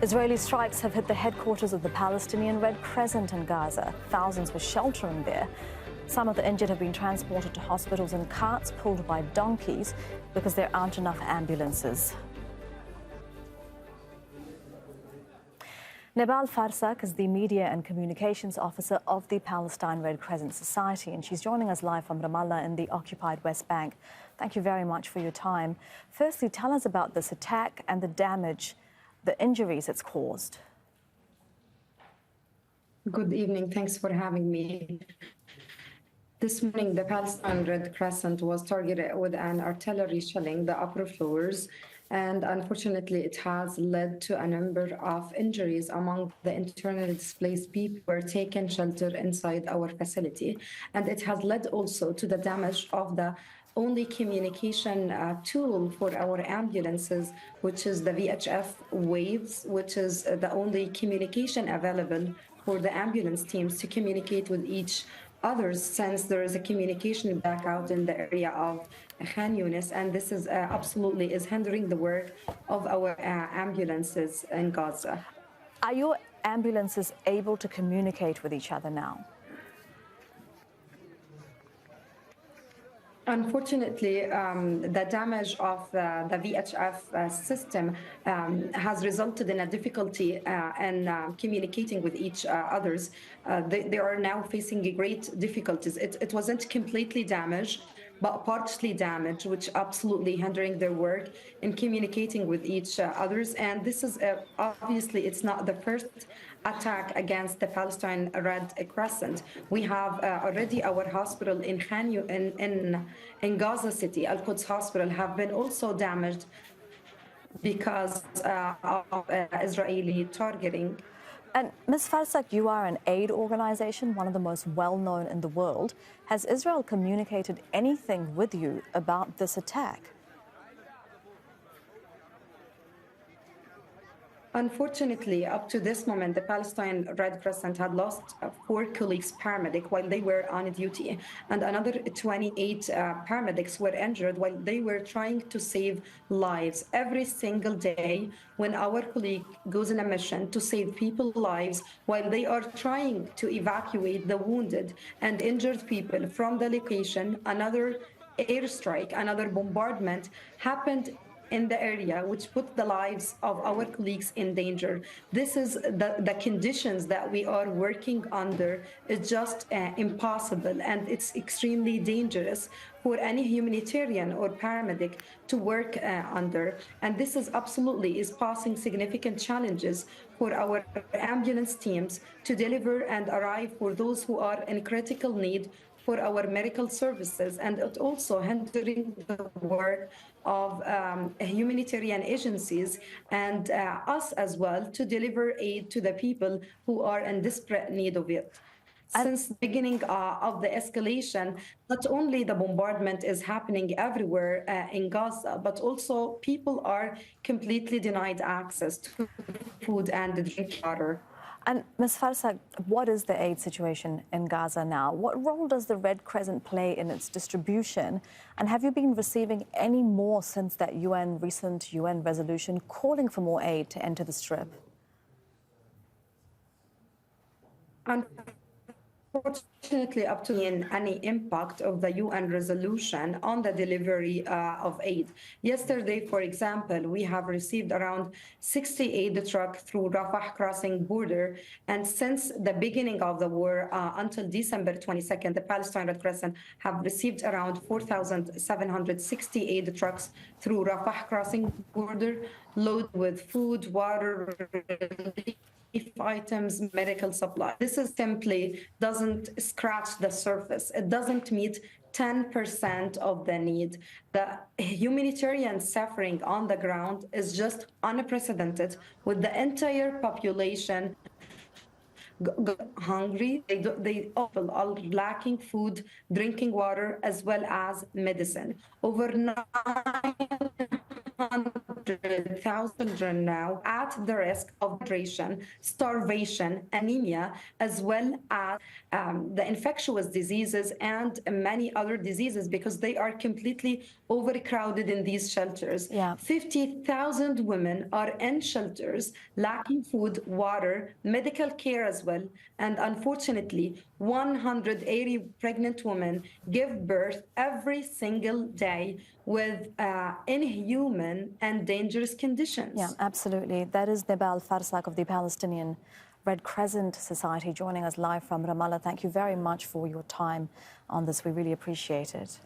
Israeli strikes have hit the headquarters of the Palestinian Red Crescent in Gaza. Thousands were sheltering there. Some of the injured have been transported to hospitals in carts pulled by donkeys because there aren't enough ambulances. Nebal Farsakh is the Media and Communications Officer of the Palestine Red Crescent Society, and she's joining us live from Ramallah in the occupied West Bank. Thank you very much for your time. Firstly, tell us about this attack and the damage, the injuries it's caused. Good evening. Thanks for having me. This morning, the Palestine Red Crescent was targeted with an artillery shelling the upper floors, and unfortunately, it has led to a number of injuries among the internally displaced people who were taken shelter inside our facility. And it has led also to the damage of the only communication tool for our ambulances, which is the VHF waves, which is the only communication available for the ambulance teams to communicate with each others, since there is a communication blackout in the area of Khan Yunis, and this is absolutely is hindering the work of our ambulances in Gaza. Are your ambulances able to communicate with each other now? Unfortunately, the damage of the VHF system has resulted in a difficulty in communicating with each others. They are now facing great difficulties. It wasn't completely damaged, but partially damaged, which absolutely hindering their work in communicating with each others. And this is obviously, it's not the first attack against the Palestine Red Crescent. We have already our hospital in in Gaza City, Al-Quds Hospital, have been also damaged because of Israeli targeting. And Ms. Farsakh, you are an aid organization, one of the most well-known in the world. Has Israel communicated anything with you about this attack? Unfortunately, up to this moment, the Palestine Red Crescent had lost 4 colleagues paramedic while they were on duty, and another 28 paramedics were injured while they were trying to save lives. Every single day, when our colleague goes on a mission to save people's lives while they are trying to evacuate the wounded and injured people from the location, another airstrike, another bombardment happened in the area, which put the lives of our colleagues in danger. This is the conditions that we are working under is just impossible, and it's extremely dangerous for any humanitarian or paramedic to work under. And this is absolutely is posing significant challenges for our ambulance teams to deliver and arrive for those who are in critical need for our medical services, and it also hindering the work of humanitarian agencies and us as well to deliver aid to the people who are in desperate need of it. Since the beginning of the escalation, not only the bombardment is happening everywhere in Gaza, but also people are completely denied access to food and drinking water. And Ms. Farsakh, what is the aid situation in Gaza now? What role does the Red Crescent play in its distribution? And have you been receiving any more since that recent UN resolution calling for more aid to enter the Strip? Unfortunately, up to any impact of the UN resolution on the delivery of aid. Yesterday, for example, we have received around 60 aid trucks through Rafah crossing border. And since the beginning of the war until December 22nd, the Palestine Red Crescent have received around 4,760 aid trucks through Rafah crossing border, loaded with food, water, items, medical supply. This is simply doesn't scratch the surface. It doesn't meet 10% of the need. The humanitarian suffering on the ground is just unprecedented, with the entire population hungry. They all are lacking food, drinking water, as well as medicine. Over 9 100,000 children now at the risk of dehydration, starvation, anemia, as well as the infectious diseases and many other diseases because they are completely overcrowded in these shelters. Yeah. 50,000 women are in shelters, lacking food, water, medical care as well. And unfortunately, 180 pregnant women give birth every single day with inhuman and dangerous conditions. Yeah, absolutely. That is Nebal Farsakh of the Palestinian Red Crescent Society joining us live from Ramallah. Thank you very much for your time on this. We really appreciate it.